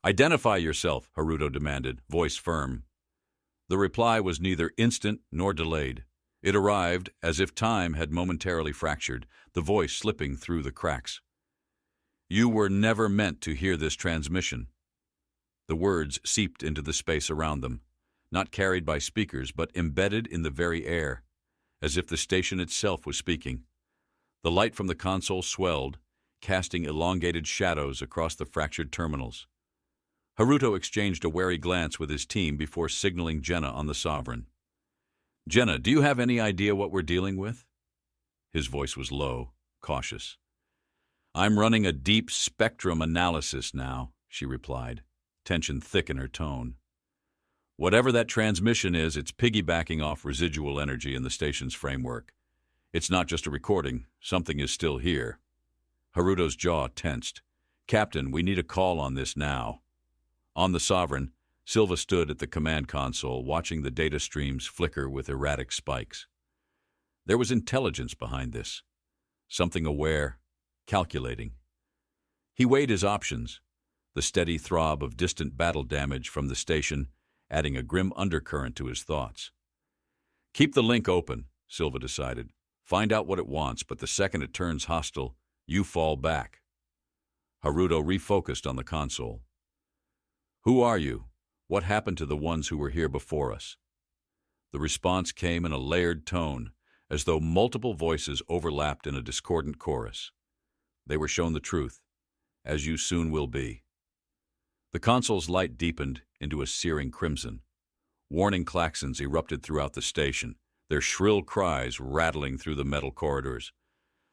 "Identify yourself," Haruto demanded, voice firm. The reply was neither instant nor delayed. It arrived as if time had momentarily fractured, the voice slipping through the cracks. "You were never meant to hear this transmission." The words seeped into the space around them, not carried by speakers but embedded in the very air, as if the station itself was speaking. The light from the console swelled, casting elongated shadows across the fractured terminals. Haruto exchanged a wary glance with his team before signaling Jenna on the Sovereign. "Jenna, do you have any idea what we're dealing with?" His voice was low, cautious. "I'm running a deep spectrum analysis now," she replied, tension thick in her tone. "Whatever that transmission is, it's piggybacking off residual energy in the station's framework. It's not just a recording. Something is still here." Haruto's jaw tensed. "Captain, we need a call on this now." On the Sovereign, Silva stood at the command console, watching the data streams flicker with erratic spikes. There was intelligence behind this. Something aware, calculating. He weighed his options, the steady throb of distant battle damage from the station adding a grim undercurrent to his thoughts. "Keep the link open," Silva decided. "Find out what it wants, but the second it turns hostile, you fall back." Haruto refocused on the console. "Who are you? What happened to the ones who were here before us?" The response came in a layered tone, as though multiple voices overlapped in a discordant chorus. They were shown the truth, "As you soon will be." The console's light deepened into a searing crimson. Warning klaxons erupted throughout the station, their shrill cries rattling through the metal corridors.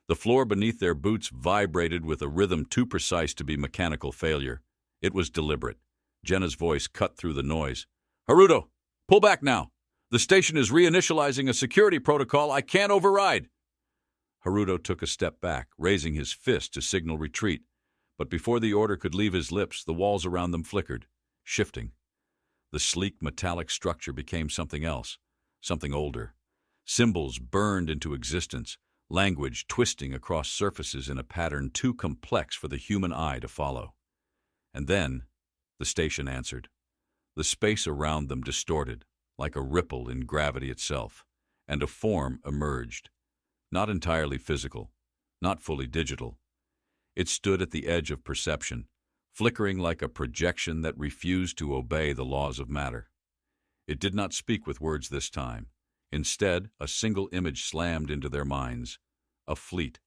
The floor beneath their boots vibrated with a rhythm too precise to be mechanical failure. It was deliberate. Jenna's voice cut through the noise. "Haruto, pull back now! The station is reinitializing a security protocol I can't override!" Haruto took a step back, raising his fist to signal retreat. But before the order could leave his lips, the walls around them flickered, shifting. The sleek metallic structure became something else, something older. Symbols burned into existence, language twisting across surfaces in a pattern too complex for the human eye to follow. And then the station answered. The space around them distorted, like a ripple in gravity itself, and a form emerged. Not entirely physical, not fully digital. It stood at the edge of perception, flickering like a projection that refused to obey the laws of matter. It did not speak with words this time. Instead, a single image slammed into their minds. A fleet,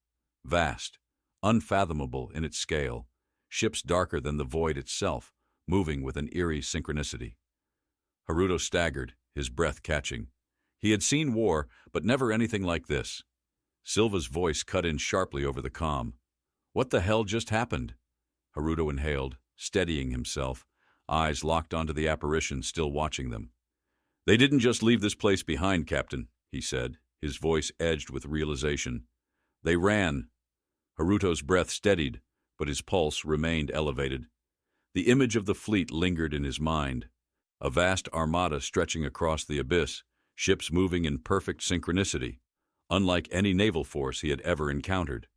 vast, unfathomable in its scale, ships darker than the void itself, moving with an eerie synchronicity. Haruto staggered, his breath catching. He had seen war, but never anything like this. Silva's voice cut in sharply over the comm. "What the hell just happened?" Haruto inhaled, steadying himself, eyes locked onto the apparition still watching them. "They didn't just leave this place behind, Captain," he said, his voice edged with realization. "They ran." Haruto's breath steadied, but his pulse remained elevated. The image of the fleet lingered in his mind. A vast armada stretching across the abyss, ships moving in perfect synchronicity, unlike any naval force he had ever encountered.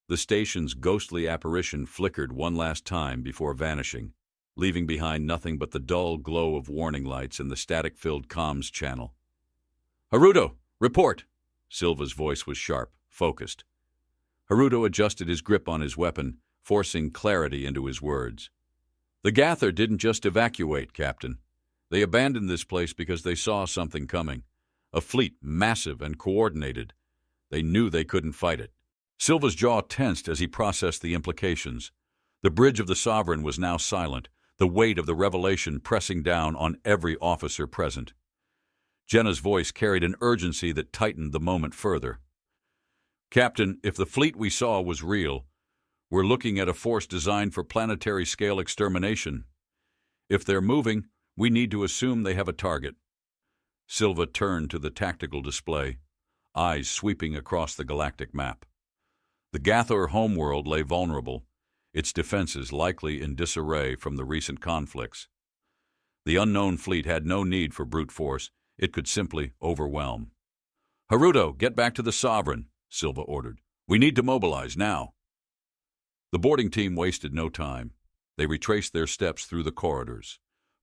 The station's ghostly apparition flickered one last time before vanishing, leaving behind nothing but the dull glow of warning lights in the static-filled comms channel. "Haruto, report!" Silva's voice was sharp, focused. Haruto adjusted his grip on his weapon, forcing clarity into his words. "The Gath'or didn't just evacuate, Captain. They abandoned this place because they saw something coming. A fleet, massive and coordinated. They knew they couldn't fight it." Silva's jaw tensed as he processed the implications. The bridge of the Sovereign was now silent, the weight of the revelation pressing down on every officer present. Jenna's voice carried an urgency that tightened the moment further. "Captain, if the fleet we saw was real, we're looking at a force designed for planetary-scale extermination. If they're moving, We need to assume they have a target. Silva turned to the tactical display, eyes sweeping across the galactic map. The Gath'or homeworld lay vulnerable, its defenses likely in disarray from the recent conflicts. The unknown fleet had no need for brute force. It could simply overwhelm. "Haruto, get back to the Sovereign," Silva ordered. "We need to mobilize now." The boarding team wasted no time. They retraced their steps through the corridors,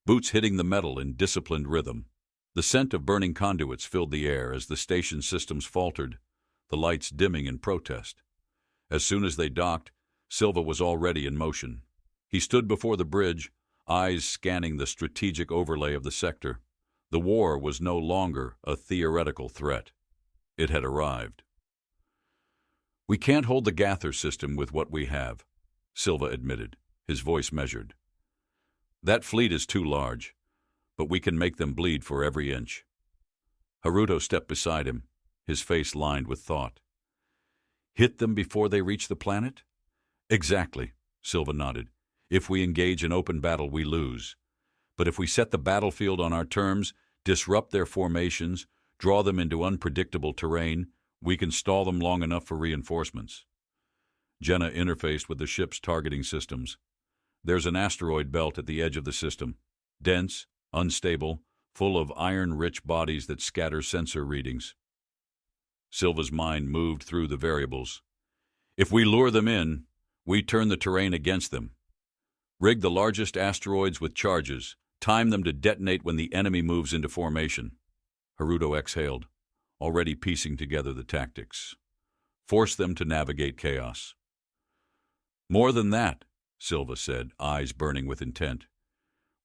boots hitting the metal in disciplined rhythm. The scent of burning conduits filled the air as the station systems faltered, the lights dimming in protest. As soon as they docked, Silva was already in motion. He stood before the bridge, eyes scanning the strategic overlay of the sector. The war was no longer a theoretical threat. It had arrived. "We can't hold the Gath'or system with what we have," Silva admitted, his voice measured. "That fleet is too large, but we can make them bleed for every inch." Haruto stepped beside him, his face lined with thought. "Hit them before they reach the planet?" "Exactly," Silva nodded. "If we engage in open battle, we lose. But if we set the battlefield on our terms, disrupt their formations, draw them into unpredictable terrain, we can stall them long enough for reinforcements." Jenna interfaced with the ship's targeting systems. "There's an asteroid belt at the edge of the system. Dense, unstable, full of iron-rich bodies that scatter sensor readings." Silva's mind moved through the variables. "If we lure them in, we turn the terrain against them. Rig the largest asteroids with charges, time them to detonate when the enemy moves into formation." Haruto exhaled, already piecing together the tactics. "Force them to navigate chaos." "More than that," Silva said, eyes burning with intent.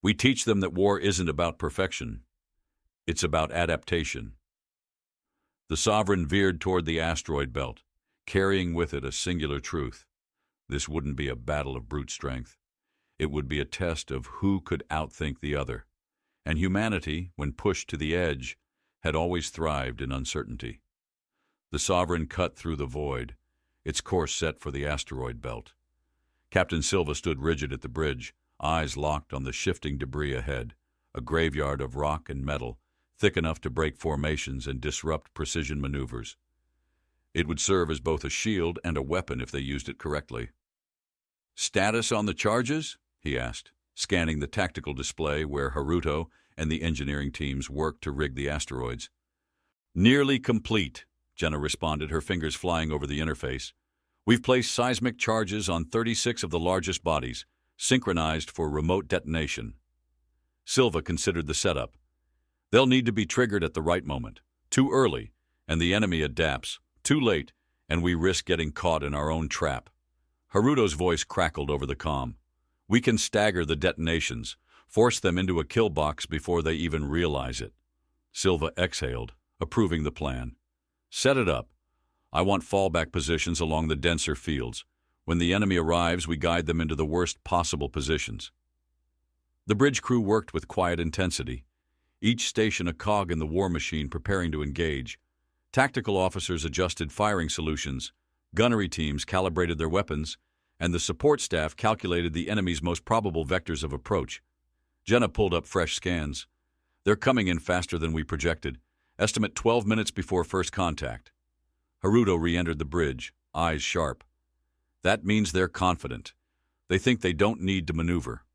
"We teach them that war isn't about perfection. It's about adaptation." The Sovereign veered toward the asteroid belt, carrying with it a singular truth. This wouldn't be a battle of brute strength. It would be a test of who could outthink the other. And humanity, when pushed to the edge, had always thrived in uncertainty. The Sovereign cut through the void, its course set for the asteroid belt. Captain Silva stood rigid at the bridge, eyes locked on the shifting debris ahead, a graveyard of rock and metal, thick enough to break formations and disrupt precision maneuvers. It would serve as both a shield and a weapon if they used it correctly. "Status on the charges?" he asked, scanning the tactical display where Haruto and the engineering teams worked to rig the asteroids. "Nearly complete," Jenna responded, her fingers flying over the interface. "We've placed seismic charges on 36 of the largest bodies, synchronized for remote detonation." Silva considered the setup. "They'll need to be triggered at the right moment. Too early, and the enemy adapts. Too late, and we risk getting caught in our own trap." Haruto's voice crackled over the comm. "We can stagger the detonations, force them into a kill box before they even realize it." Silva exhaled, approving the plan. "Set it up. I want fallback positions along the denser fields. When the enemy arrives, we guide them into the worst possible positions." The bridge crew worked with quiet intensity, each station a cog in the war machine preparing to engage. Tactical officers adjusted firing solutions, gunnery teams calibrated their weapons, and the support staff calculated the enemy's most probable vectors of approach. Jenna pulled up fresh scans. "They're coming in faster than we projected. Estimate 12 minutes before first contact." Haruto re-entered the bridge, eyes sharp. "That means they're confident. They think they don't need to maneuver."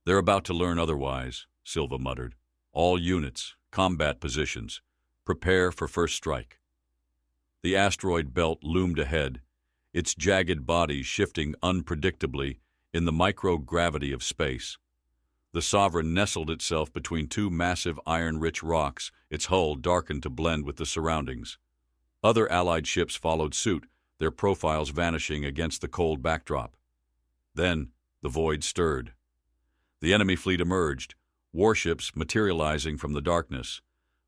"They're about to learn otherwise," Silva muttered. "All units, combat positions. Prepare for first strike." The asteroid belt loomed ahead, its jagged body shifting unpredictably in the microgravity of space. The Sovereign nestled itself between two massive iron-rich rocks, its hull darkened to blend with the surroundings. Other Allied ships followed suit, their profiles vanishing against the cold backdrop. Then the void stirred. The enemy fleet emerged, warships materializing from the darkness,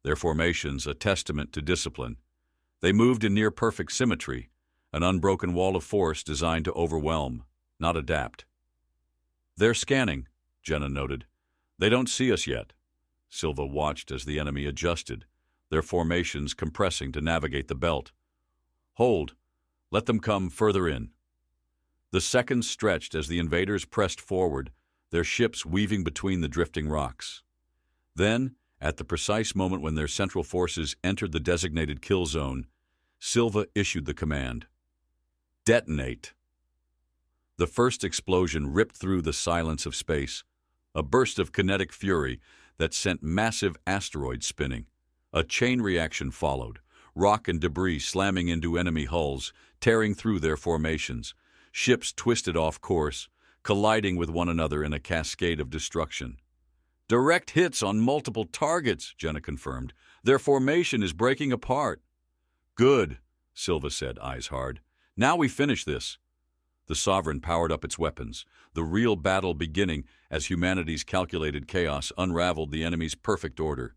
their formations a testament to discipline. They moved in near-perfect symmetry, an unbroken wall of force designed to overwhelm, not adapt. "They're scanning," Jenna noted. "They don't see us yet." Silva watched as the enemy adjusted, their formations compressing to navigate the belt. "Hold. Let them come further in." The seconds stretched as the invaders pressed forward, their ships weaving between the drifting rocks. Then, at the precise moment when their central forces entered the designated kill zone, Silva issued the command. Detonate! The first explosion ripped through the silence of space, a burst of kinetic fury that sent massive asteroids spinning. A chain reaction followed, rock and debris slamming into enemy hulls, tearing through their formations. Ships twisted off course, colliding with one another in a cascade of destruction. Direct hits on multiple targets, Jenna confirmed. Their formation is breaking apart. Good, Silva said, eyes hard. Now we finish this. The Sovereign powered up its weapons, the real battle beginning as humanity's calculated chaos unraveled the enemy's perfect order.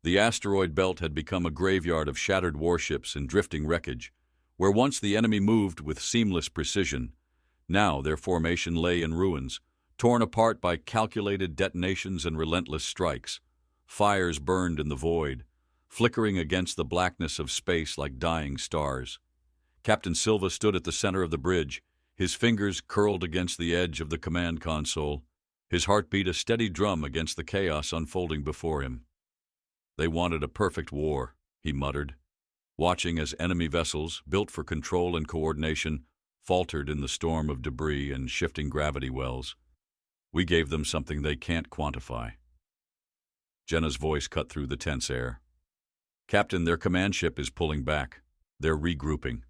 The asteroid belt had become a graveyard of shattered warships and drifting wreckage. Where once the enemy moved with seamless precision, now their formation lay in ruins, torn apart by calculated detonations and relentless strikes. Fires burned in the void, flickering against the blackness of space like dying stars. Captain Silva stood at the center of the bridge, his fingers curled against the edge of the command console, his heartbeat a steady drum against the chaos unfolding before him. They wanted a perfect war, he muttered, watching as enemy vessels, built for control and coordination, faltered in the storm of debris and shifting gravity wells. We gave them something they can't quantify. Jenna's voice cut through the tense air. Captain, their command ship is pulling back. They're regrouping.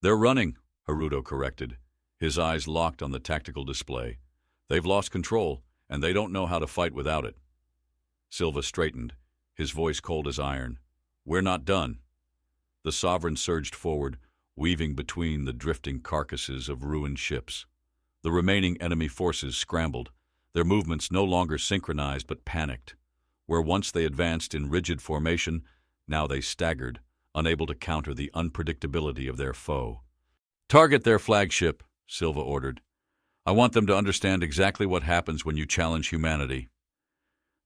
They're running, Haruto corrected, his eyes locked on the tactical display. They've lost control, and they don't know how to fight without it. Silva straightened, his voice cold as iron. We're not done. The Sovereign surged forward, weaving between the drifting carcasses of ruined ships. The remaining enemy forces scrambled, their movements no longer synchronized but panicked. Where once they advanced in rigid formation, now they staggered, unable to counter the unpredictability of their foe. Target their flagship, Silva ordered. I want them to understand exactly what happens when you challenge humanity.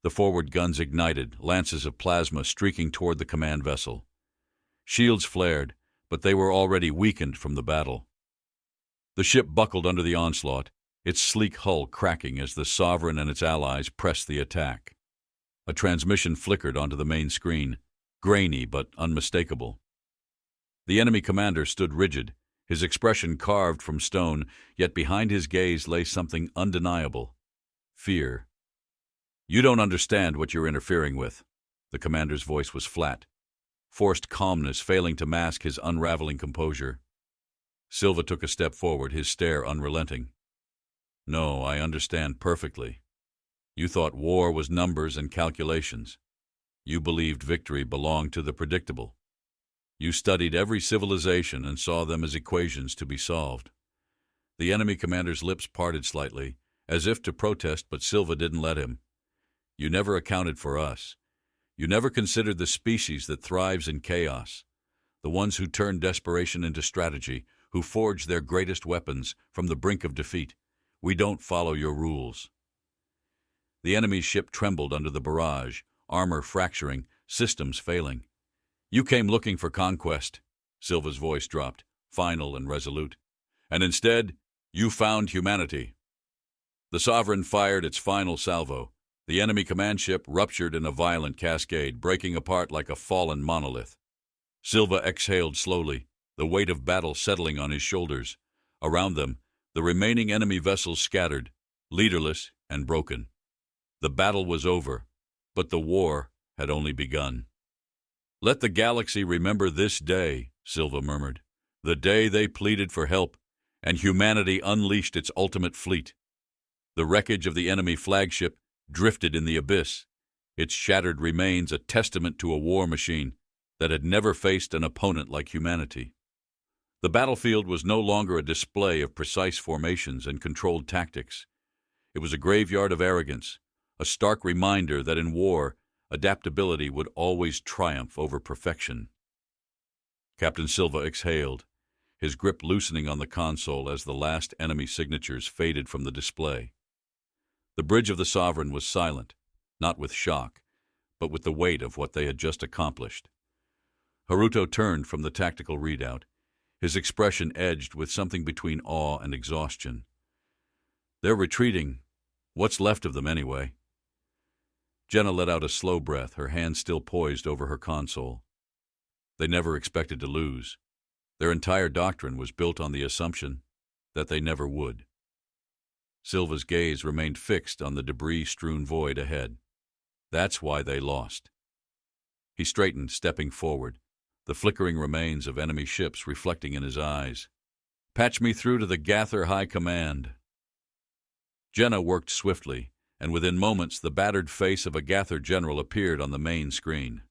The forward guns ignited, lances of plasma streaking toward the command vessel. Shields flared, but they were already weakened from the battle. The ship buckled under the onslaught, its sleek hull cracking as the Sovereign and its allies pressed the attack. A transmission flickered onto the main screen, grainy but unmistakable. The enemy commander stood rigid, his expression carved from stone, yet behind his gaze lay something undeniable. Fear. You don't understand what you're interfering with. The commander's voice was flat, forced calmness failing to mask his unraveling composure. Silva took a step forward, his stare unrelenting. No, I understand perfectly. You thought war was numbers and calculations. You believed victory belonged to the predictable. You studied every civilization and saw them as equations to be solved. The enemy commander's lips parted slightly, as if to protest, but Silva didn't let him. You never accounted for us. You never considered the species that thrives in chaos, the ones who turn desperation into strategy, who forge their greatest weapons from the brink of defeat. We don't follow your rules. The enemy's ship trembled under the barrage, armor fracturing, systems failing. You came looking for conquest, Silva's voice dropped, final and resolute. And instead, you found humanity. The Sovereign fired its final salvo. The enemy command ship ruptured in a violent cascade, breaking apart like a fallen monolith. Silva exhaled slowly, the weight of battle settling on his shoulders. Around them, the remaining enemy vessels scattered, leaderless and broken. The battle was over, but the war had only begun. Let the galaxy remember this day, Silva murmured, the day they pleaded for help, and humanity unleashed its ultimate fleet. The wreckage of the enemy flagship drifted in the abyss, its shattered remains a testament to a war machine that had never faced an opponent like humanity. The battlefield was no longer a display of precise formations and controlled tactics. It was a graveyard of arrogance, a stark reminder that in war, adaptability would always triumph over perfection. Captain Silva exhaled, his grip loosening on the console as the last enemy signatures faded from the display. The bridge of the Sovereign was silent, not with shock, but with the weight of what they had just accomplished. Haruto turned from the tactical readout, his expression edged with something between awe and exhaustion. They're retreating, What's left of them, anyway? Jenna let out a slow breath, her hand still poised over her console. They never expected to lose. Their entire doctrine was built on the assumption that they never would. Silva's gaze remained fixed on the debris-strewn void ahead. That's why they lost. He straightened, stepping forward, the flickering remains of enemy ships reflecting in his eyes. Patch me through to the Gath'or High Command. Jenna worked swiftly, and within moments the battered face of a Gath'or general appeared on the main screen.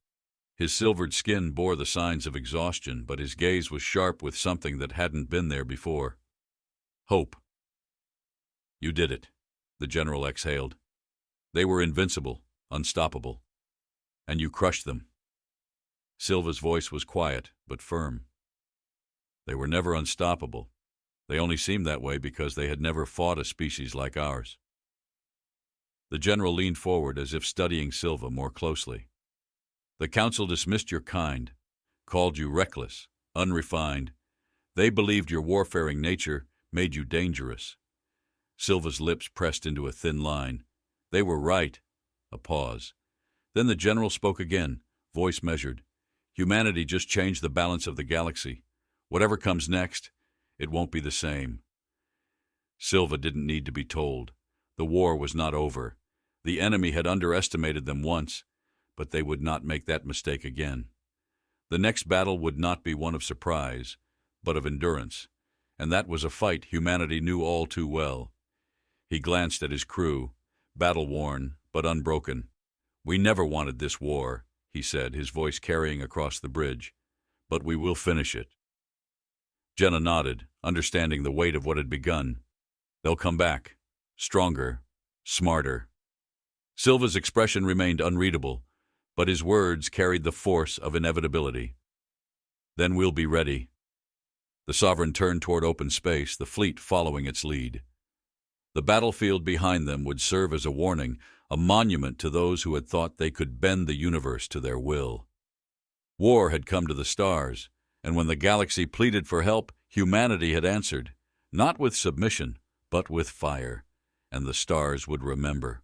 His silvered skin bore the signs of exhaustion, but his gaze was sharp with something that hadn't been there before. Hope. You did it, the general exhaled. They were invincible, unstoppable. And you crushed them. Silva's voice was quiet, but firm. They were never unstoppable. They only seemed that way because they had never fought a species like ours. The general leaned forward as if studying Silva more closely. The council dismissed your kind, called you reckless, unrefined. They believed your warfaring nature made you dangerous. Silva's lips pressed into a thin line. They were right. A pause. Then the general spoke again, voice measured. Humanity just changed the balance of the galaxy. Whatever comes next, it won't be the same. Silva didn't need to be told. The war was not over. The enemy had underestimated them once, but they would not make that mistake again. The next battle would not be one of surprise, but of endurance, and that was a fight humanity knew all too well. He glanced at his crew, battle-worn but unbroken. We never wanted this war, he said, his voice carrying across the bridge, but we will finish it. Jenna nodded, understanding the weight of what had begun. They'll come back, stronger, smarter. Silva's expression remained unreadable, but his words carried the force of inevitability. Then we'll be ready. The Sovereign turned toward open space, the fleet following its lead. The battlefield behind them would serve as a warning, a monument to those who had thought they could bend the universe to their will. War had come to the stars, and when the galaxy pleaded for help, humanity had answered, not with submission, but with fire, and the stars would remember.